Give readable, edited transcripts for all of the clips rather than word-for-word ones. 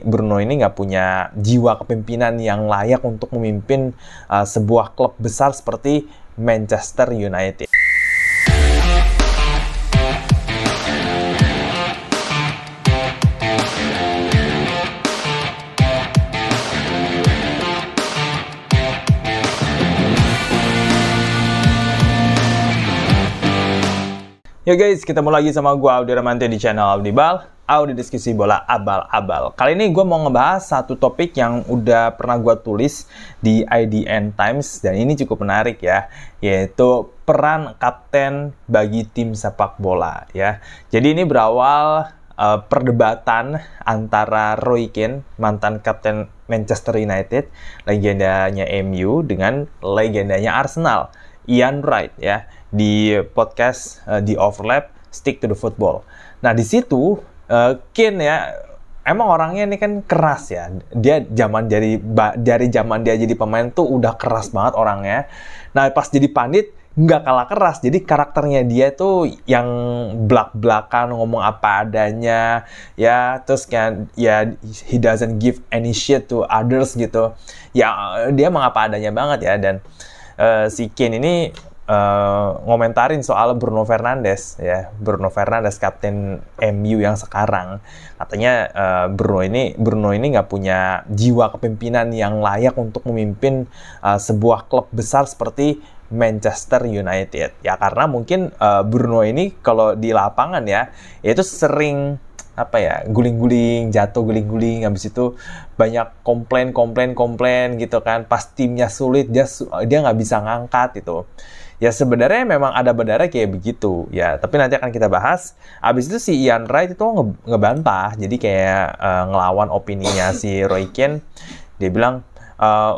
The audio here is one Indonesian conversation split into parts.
Bruno ini nggak punya jiwa kepemimpinan yang layak untuk memimpin sebuah klub besar seperti Manchester United. Yo guys, ketemu lagi sama gue Audi Ramanti di channel Audibal, Audi Diskusi Bola Abal-Abal. Kali ini gue mau ngebahas satu topik yang udah pernah gue tulis di IDN Times, dan ini cukup menarik ya, yaitu peran kapten bagi tim sepak bola ya. Jadi ini berawal perdebatan antara Roy Keane, mantan kapten Manchester United, legendanya MU, dengan legendanya Arsenal, Ian Wright ya, di podcast di Overlap Stick to the Football. Nah di situ Keane ya, emang orangnya ini kan keras ya. Dia dari zaman dia jadi pemain tuh udah keras banget orangnya. Nah pas jadi pandit nggak kalah keras. Jadi karakternya dia tuh yang blak-blakan, ngomong apa adanya ya. Terus kan ya, he doesn't give any shit to others gitu. Ya dia emang apa adanya banget ya. Dan si Keane ini ngomentarin soal Bruno Fernandes ya, Bruno Fernandes kapten MU yang sekarang. Katanya Bruno ini nggak punya jiwa kepemimpinan yang layak untuk memimpin sebuah klub besar seperti Manchester United ya, karena mungkin Bruno ini kalau di lapangan ya itu sering guling-guling, jatuh guling-guling, habis itu banyak komplain gitu kan. Pas timnya sulit dia nggak bisa ngangkat itu. Ya sebenarnya memang ada benarnya kayak begitu ya, tapi nanti akan kita bahas. Habis itu si Ian Wright itu ngebantah, jadi kayak ngelawan opininya si Roy Keane. Dia bilang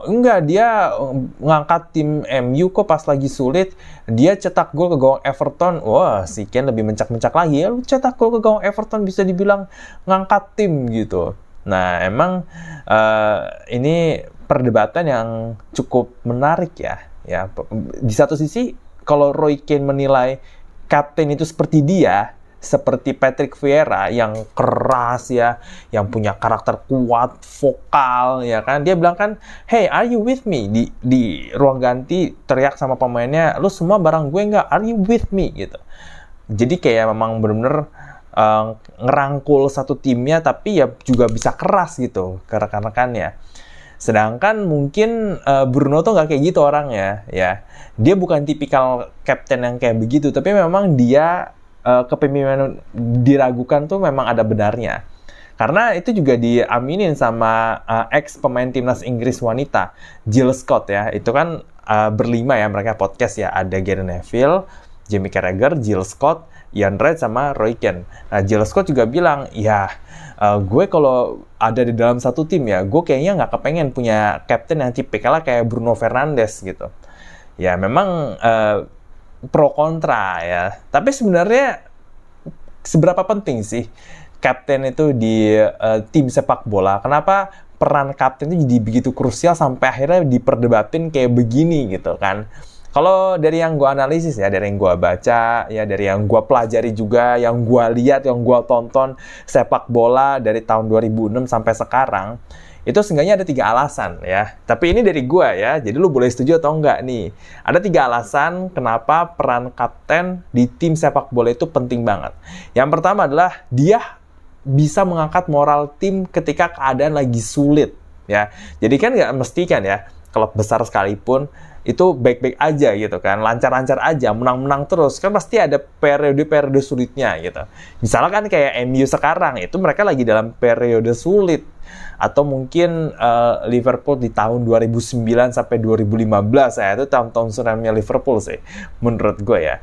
enggak, dia ngangkat tim MU kok pas lagi sulit. Dia cetak gol ke gawang Everton. Wah, si Keane lebih mencak-mencak lagi. Ya lu cetak gol ke gawang Everton bisa dibilang ngangkat tim gitu. Nah, emang ini perdebatan yang cukup menarik ya. Ya, di satu sisi kalau Roy Keane menilai kapten itu seperti dia, seperti Patrick Vieira yang keras ya, yang punya karakter kuat, vokal ya kan. Dia bilang kan, "Hey, are you with me?" Di ruang ganti teriak sama pemainnya, "Lu semua bareng gue nggak? Are you with me?" gitu. Jadi kayak memang benar-benar ngerangkul satu timnya, tapi ya juga bisa keras gitu ke rekan-rekannya. Sedangkan mungkin Bruno tuh nggak kayak gitu orangnya ya. Dia bukan tipikal kapten yang kayak begitu, tapi memang dia kepemimpinan diragukan tuh memang ada benarnya. Karena itu juga diaminin sama ex pemain timnas Inggris wanita, Jill Scott ya. Itu kan berlima ya mereka podcast ya. Ada Gary Neville, Jamie Carragher, Jill Scott, Ian Wright, sama Roy Keane. Nah, Jill Scott juga bilang, ya gue kalau ada di dalam satu tim ya, gue kayaknya nggak kepengen punya kapten yang tipikalnya kayak Bruno Fernandes gitu. Ya memang pro kontra ya. Tapi sebenarnya seberapa penting sih kapten itu di tim sepak bola? Kenapa peran kapten itu jadi begitu krusial sampai akhirnya diperdebatin kayak begini gitu kan? Kalau dari yang gue analisis ya, dari yang gue baca, ya dari yang gue pelajari juga, yang gue lihat, yang gue tonton sepak bola dari tahun 2006 sampai sekarang, itu seenggaknya ada 3 alasan ya. Tapi ini dari gue ya, jadi lu boleh setuju atau enggak nih. Ada 3 alasan kenapa peran kapten di tim sepak bola itu penting banget. Yang pertama adalah dia bisa mengangkat moral tim ketika keadaan lagi sulit ya. Jadi kan nggak mesti kan ya, klub besar sekalipun itu baik-baik aja gitu kan, lancar-lancar aja, menang-menang terus, kan pasti ada periode-periode sulitnya gitu. Misalnya kan kayak MU sekarang, itu mereka lagi dalam periode sulit. Atau mungkin Liverpool di tahun 2009 sampai 2015, ya itu tahun-tahun suramnya Liverpool sih, menurut gue ya.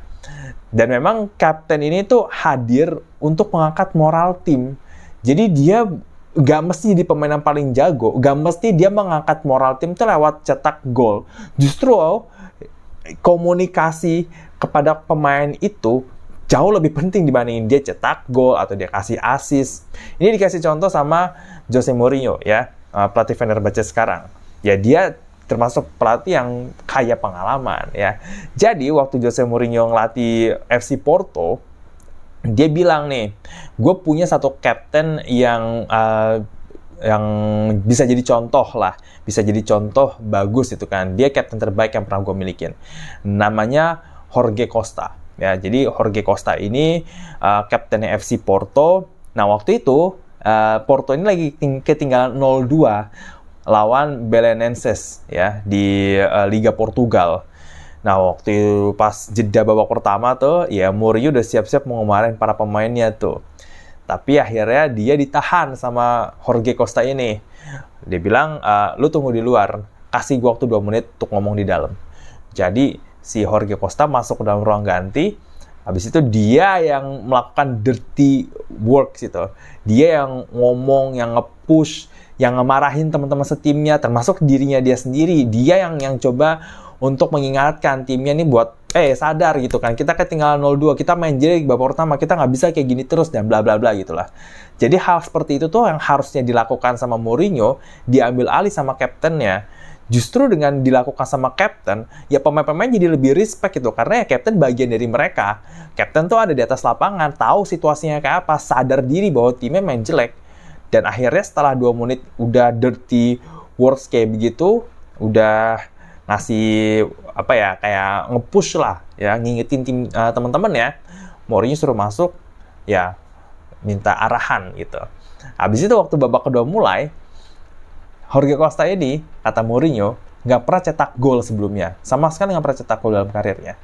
Dan memang kapten ini tuh hadir untuk mengangkat moral tim. Jadi dia gak mesti di pemain yang paling jago, gak mesti dia mengangkat moral tim itu lewat cetak gol. Justru komunikasi kepada pemain itu jauh lebih penting dibandingin dia cetak gol atau dia kasih assist. Ini dikasih contoh sama Jose Mourinho ya, pelatih Fenerbahce sekarang. Ya dia termasuk pelatih yang kaya pengalaman ya. Jadi waktu Jose Mourinho ngelatih FC Porto, dia bilang nih, gue punya satu kapten yang yang bisa jadi contoh lah, bisa jadi contoh bagus itu kan. Dia kapten terbaik yang pernah gue milikin. Namanya Jorge Costa. Ya, jadi Jorge Costa ini kaptennya FC Porto. Nah, waktu itu Porto ini lagi ketinggalan 0-2 lawan Belenenses ya di Liga Portugal. Nah, waktu itu pas jeda babak pertama tuh, ya Mourinho udah siap-siap mau ngomongin para pemainnya tuh. Tapi akhirnya dia ditahan sama Jorge Costa ini. Dia bilang, lu tunggu di luar, kasih gua waktu 2 menit untuk ngomong di dalam. Jadi si Jorge Costa masuk ke dalam ruang ganti. Habis itu dia yang melakukan dirty work gitu. Dia yang ngomong, yang nge-push, yang ngemarahin teman-teman setimnya, termasuk dirinya dia sendiri. Dia yang coba untuk mengingatkan timnya nih buat, sadar gitu kan. Kita ketinggalan 0-2, kita main jelek babak pertama, kita nggak bisa kayak gini terus, dan bla bla bla gitulah. Jadi hal seperti itu tuh yang harusnya dilakukan sama Mourinho, diambil alih sama kaptennya. Justru dengan dilakukan sama kapten, ya pemain-pemain jadi lebih respect gitu. Karena ya kapten bagian dari mereka. Kapten tuh ada di atas lapangan, tahu situasinya kayak apa, sadar diri bahwa timnya main jelek. Dan akhirnya setelah 2 menit udah dirty works kayak begitu, udah ngasih apa ya, kayak nge-push lah ya, ngingetin tim teman-teman ya. Mourinho suruh masuk, ya minta arahan gitu. Habis itu waktu babak kedua mulai, Jorge Costa ini, kata Mourinho, nggak pernah cetak gol sebelumnya. Sama sekali nggak pernah cetak gol dalam karirnya.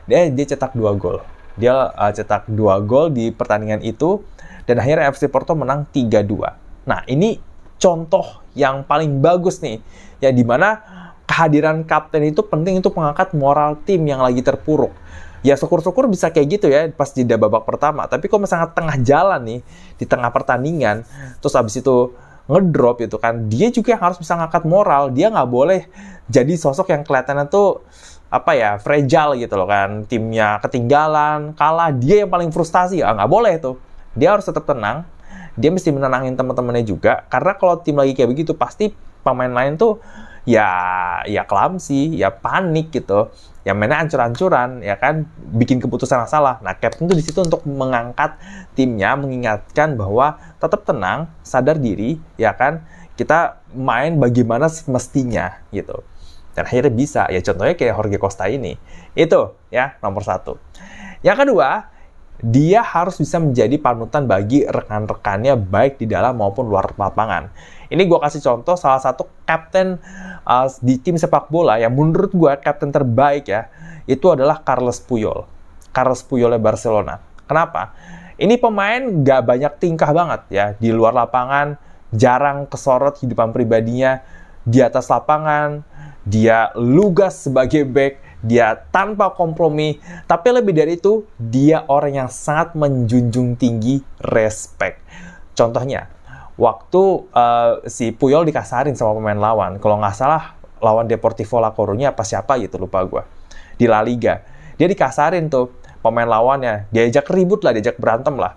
Dia cetak 2 gol. Dia cetak 2 gol di pertandingan itu, dan akhirnya FC Porto menang 3-2. Nah, ini contoh yang paling bagus nih, ya dimana kehadiran kapten itu penting untuk mengangkat moral tim yang lagi terpuruk. Ya syukur-syukur bisa kayak gitu ya pas jeda babak pertama. Tapi kalau misalnya tengah jalan nih, di tengah pertandingan, terus habis itu ngedrop itu kan, dia juga yang harus bisa ngangkat moral. Dia nggak boleh jadi sosok yang kelihatannya tuh fragile gitu loh kan. Timnya ketinggalan, kalah, dia yang paling frustasi. Nggak boleh tuh. Dia harus tetap tenang. Dia mesti menenangin teman-temannya juga. Karena kalau tim lagi kayak begitu, pasti pemain lain tuh ya clumsy, ya panik gitu. Ya mainnya ancur-ancuran, ya kan, bikin keputusan yang salah. Nah, captain tuh di situ untuk mengangkat timnya, mengingatkan bahwa tetap tenang, sadar diri, ya kan, kita main bagaimana semestinya gitu. Dan akhirnya bisa, ya contohnya kayak Jorge Costa ini. Itu ya nomor 1. Yang kedua, dia harus bisa menjadi panutan bagi rekan-rekannya baik di dalam maupun luar lapangan. Ini gue kasih contoh salah satu kapten di tim sepak bola yang menurut gue kapten terbaik ya, itu adalah Carles Puyol. Carles Puyolnya Barcelona. Kenapa? Ini pemain gak banyak tingkah banget ya. Di luar lapangan, jarang kesorot kehidupan pribadinya. Di atas lapangan, dia lugas sebagai back. Dia tanpa kompromi. Tapi lebih dari itu, dia orang yang sangat menjunjung tinggi respect. Contohnya, waktu si Puyol dikasarin sama pemain lawan, kalau nggak salah lawan Deportivo La Coruña apa siapa gitu, lupa gue, di La Liga. Dia dikasarin tuh pemain lawannya, diajak ribut lah, diajak berantem lah.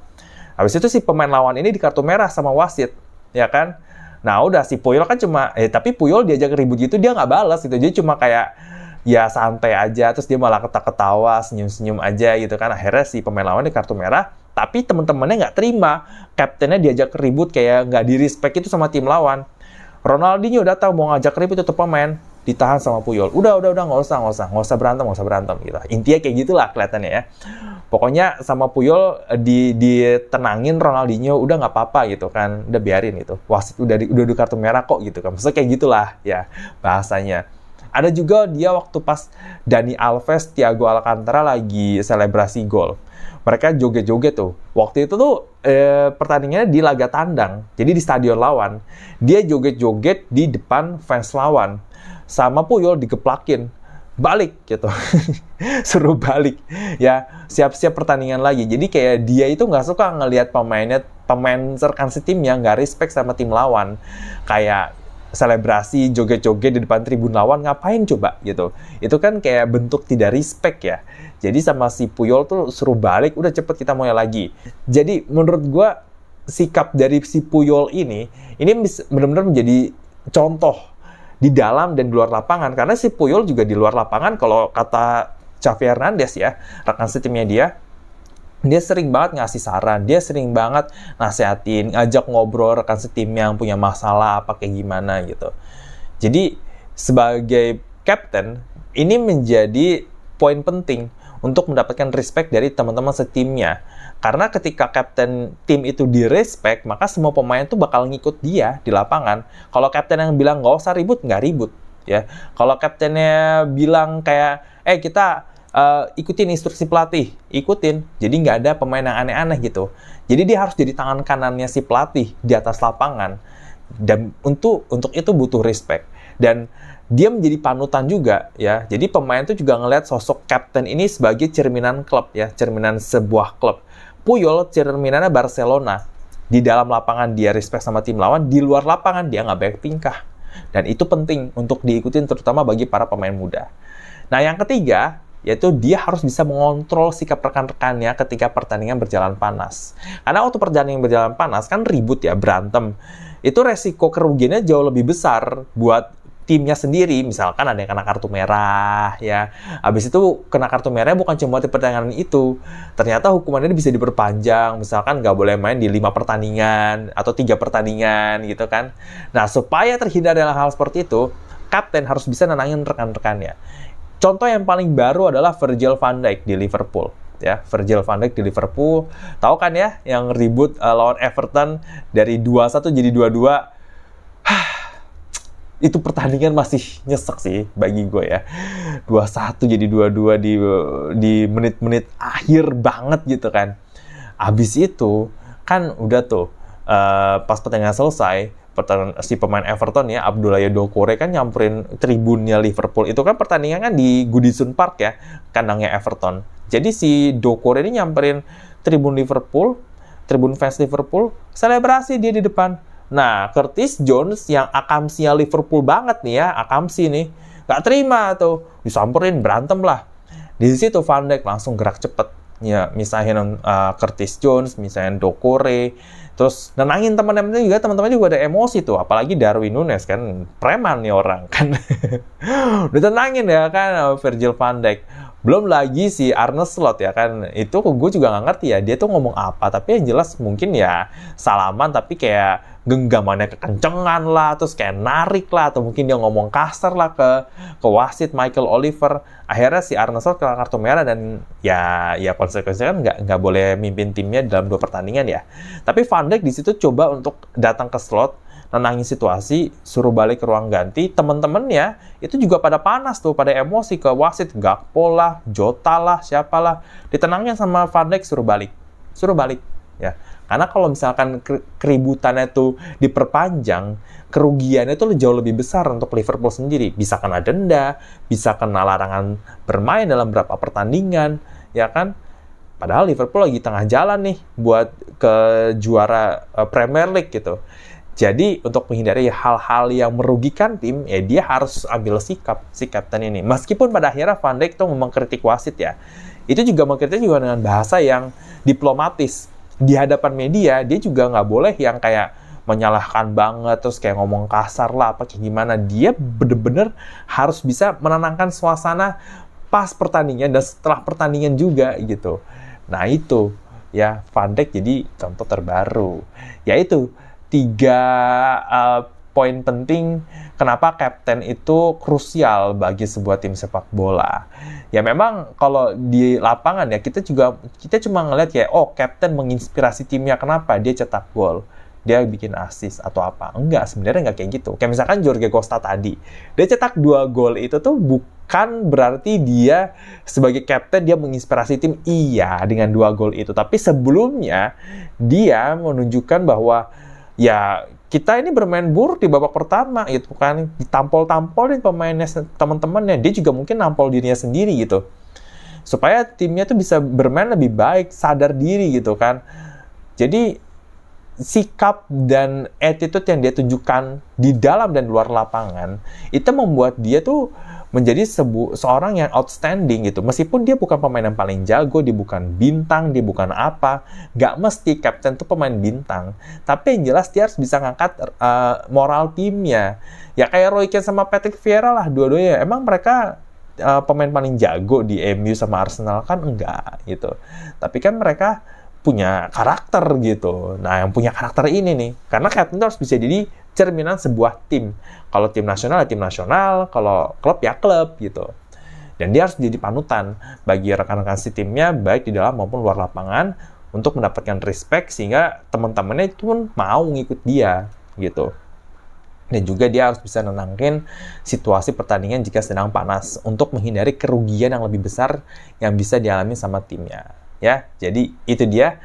Habis itu si pemain lawan ini di kartu merah sama wasit, ya kan? Nah udah, si Puyol kan cuma, tapi Puyol diajak ribut gitu, dia nggak balas gitu, dia cuma kayak, ya santai aja, terus dia malah ketawa-ketawa, senyum-senyum aja gitu kan. Akhirnya si pemain lawan di kartu merah, tapi teman-temannya nggak terima. Kaptennya diajak ribut kayak nggak di-respect itu sama tim lawan. Ronaldinho datang mau ngajak ribut itu pemain, ditahan sama Puyol. Udah, nggak usah berantem gitu. Intinya kayak gitulah kelihatannya ya. Pokoknya sama Puyol ditenangin Ronaldinho, udah nggak apa-apa gitu kan, udah biarin gitu. Wasit udah di kartu merah kok gitu kan. Maksudnya kayak gitulah ya bahasanya. Ada juga dia waktu pas Dani Alves, Thiago Alcantara lagi selebrasi gol. Mereka joget-joget tuh. Waktu itu tuh pertandingannya di laga tandang. Jadi di stadion lawan. Dia joget-joget di depan fans lawan. Sama Puyol digeplakin. Balik gitu. Suruh balik. Ya, siap-siap pertandingan lagi. Jadi kayak dia itu nggak suka ngelihat pemain rekan setimnya nggak respect sama tim lawan. Kayak selebrasi, joget-joget di depan tribun lawan, ngapain coba gitu. Itu kan kayak bentuk tidak respect ya. Jadi sama si Puyol tuh suruh balik, udah cepet kita mulai lagi. Jadi menurut gue sikap dari si Puyol ini benar-benar menjadi contoh di dalam dan di luar lapangan. Karena si Puyol juga di luar lapangan, kalau kata Xavi Hernandez ya, rekan setimnya dia, Dia sering banget ngasih saran, dia sering banget nasehatin, ngajak ngobrol rekan setim yang punya masalah apa kayak gimana gitu. Jadi sebagai captain, ini menjadi poin penting untuk mendapatkan respect dari teman-teman setimnya. Karena ketika captain tim itu di-respect, maka semua pemain tuh bakal ngikut dia di lapangan. Kalau captain yang bilang nggak usah ribut, nggak ribut. Ya, kalau kaptennya bilang kayak, kita ikutin instruksi pelatih, ikutin. Jadi nggak ada pemain yang aneh-aneh gitu. Jadi dia harus jadi tangan kanannya si pelatih di atas lapangan. Dan untuk itu butuh respect. Dan dia menjadi panutan juga ya. Jadi pemain tuh juga ngelihat sosok kapten ini sebagai cerminan klub ya, cerminan sebuah klub. Puyol cerminannya Barcelona. Di dalam lapangan dia respect sama tim lawan, di luar lapangan dia nggak baik tingkah. Dan itu penting untuk diikutin terutama bagi para pemain muda. Nah yang ketiga, yaitu dia harus bisa mengontrol sikap rekan-rekannya ketika pertandingan berjalan panas. Karena waktu pertandingan berjalan panas kan ribut ya, berantem. Itu resiko kerugiannya jauh lebih besar buat timnya sendiri. Misalkan ada yang kena kartu merah ya. Habis itu kena kartu merah bukan cuma di pertandingan itu. Ternyata hukumannya bisa diperpanjang. Misalkan nggak boleh main di 5 pertandingan atau 3 pertandingan gitu kan. Nah, supaya terhindar dari hal seperti itu, kapten harus bisa nenangin rekan-rekannya. Contoh yang paling baru adalah Virgil van Dijk di Liverpool. Ya, Virgil van Dijk di Liverpool. Tahu kan ya, yang ribut lawan Everton dari 2-1 jadi 2-2. Itu pertandingan masih nyesek sih bagi gue ya. 2-1 jadi 2-2 di menit-menit akhir banget gitu kan. Abis itu kan udah tuh pas pertandingan selesai, si pemain Everton ya, Abdoulaye Doucouré kan nyamperin tribunnya Liverpool. Itu kan pertandingan kan di Goodison Park ya, kandangnya Everton. Jadi si Doucouré ini nyamperin tribun Liverpool, tribun fans Liverpool, selebrasi dia di depan. Nah, Curtis Jones yang akamsinya Liverpool banget nih ya, akamsi nih, nggak terima tuh, disamperin, berantem lah. Di situ Van Dijk langsung gerak cepet, ya, misahin Curtis Jones, misahin Doucouré, terus nenangin teman-temannya juga, teman-teman juga ada emosi tuh, apalagi Darwin Núñez kan, preman nih orang kan, udah tenangin ya kan, Virgil van Dijk. Belum lagi si Arne Slot ya kan, itu gue juga nggak ngerti ya, dia tuh ngomong apa, tapi yang jelas mungkin ya salaman tapi kayak genggamannya kekencengan lah, terus kayak narik lah, atau mungkin dia ngomong kasar lah ke wasit Michael Oliver. Akhirnya si Arne Slot kena kartu merah dan ya konsekuensinya kan nggak boleh mimpin timnya dalam 2 pertandingan ya. Tapi Van Dijk di situ coba untuk datang ke Slot, nenangin situasi, suruh balik ke ruang ganti. Temen-temennya itu juga pada panas tuh, pada emosi ke wasit, Gakpo lah, Jota lah, siapalah. Ditenangin sama Van Dijk, suruh balik ya. Karena kalau misalkan keributannya tuh diperpanjang, kerugiannya tuh jauh lebih besar untuk Liverpool sendiri. Bisa kena denda, bisa kena larangan bermain dalam beberapa pertandingan, ya kan? Padahal Liverpool lagi tengah jalan nih buat ke juara Premier League gitu. Jadi untuk menghindari hal-hal yang merugikan tim, ya dia harus ambil sikap si kapten ini. Meskipun pada akhirnya Van Dijk tuh mengkritik wasit ya, itu juga mengkritik juga dengan bahasa yang diplomatis. Di hadapan media, dia juga nggak boleh yang kayak menyalahkan banget, terus kayak ngomong kasar lah, apa kayak gimana. Dia bener-bener harus bisa menenangkan suasana pas pertandingan dan setelah pertandingan juga gitu. Nah itu ya, Van Dijk jadi contoh terbaru. Yaitu 3 poin penting kenapa kapten itu krusial bagi sebuah tim sepak bola. Ya memang kalau di lapangan ya kita cuma ngeliat ya, kapten menginspirasi timnya, kenapa dia cetak gol, dia bikin assist atau apa. Enggak, sebenarnya enggak kayak gitu. Kayak misalkan Jorge Costa tadi, dia cetak 2 gol itu tuh bukan berarti dia sebagai kapten dia menginspirasi tim, iya dengan 2 gol itu, tapi sebelumnya dia menunjukkan bahwa ya kita ini bermain buruk di babak pertama gitu kan, ditampol-tampolin pemainnya, teman-temannya, dia juga mungkin nampol dirinya sendiri gitu, supaya timnya tuh bisa bermain lebih baik, sadar diri gitu kan. Jadi sikap dan attitude yang dia tunjukkan di dalam dan luar lapangan itu membuat dia tuh menjadi seorang yang outstanding gitu. Meskipun dia bukan pemain yang paling jago, dia bukan bintang, dia bukan apa. Nggak mesti kapten tuh pemain bintang. Tapi yang jelas dia harus bisa ngangkat moral timnya. Ya kayak Roy Keane sama Patrick Vieira lah, dua-duanya. Emang mereka pemain paling jago di MU sama Arsenal, kan enggak gitu. Tapi kan mereka punya karakter gitu. Nah, yang punya karakter ini nih, karena captain itu harus bisa jadi cerminan sebuah tim. Kalau tim nasional ya tim nasional, kalau klub ya klub gitu. Dan dia harus jadi panutan bagi rekan-rekan si timnya, baik di dalam maupun luar lapangan, untuk mendapatkan respect sehingga teman-temannya itu pun mau ngikut dia gitu. Dan juga dia harus bisa nenangin situasi pertandingan jika sedang panas untuk menghindari kerugian yang lebih besar yang bisa dialami sama timnya. Ya, jadi itu dia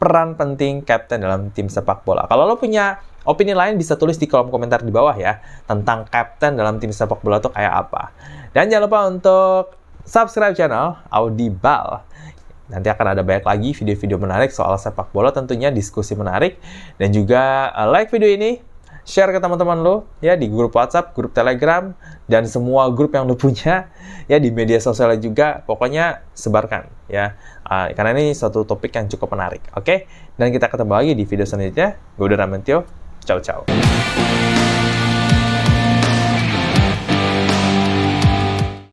peran penting kapten dalam tim sepak bola. Kalau lo punya opini lain bisa tulis di kolom komentar di bawah ya, tentang kapten dalam tim sepak bola itu kayak apa. Dan jangan lupa untuk subscribe channel Audibal. Nanti akan ada banyak lagi video-video menarik soal sepak bola, tentunya diskusi menarik. Dan juga like video ini, share ke teman-teman lo ya di grup WhatsApp, grup Telegram, dan semua grup yang lo punya ya di media sosial juga. Pokoknya sebarkan ya, karena ini suatu topik yang cukup menarik. Oke? Dan kita ketemu lagi di video selanjutnya. Gue udah Ramantio. Ciao ciao.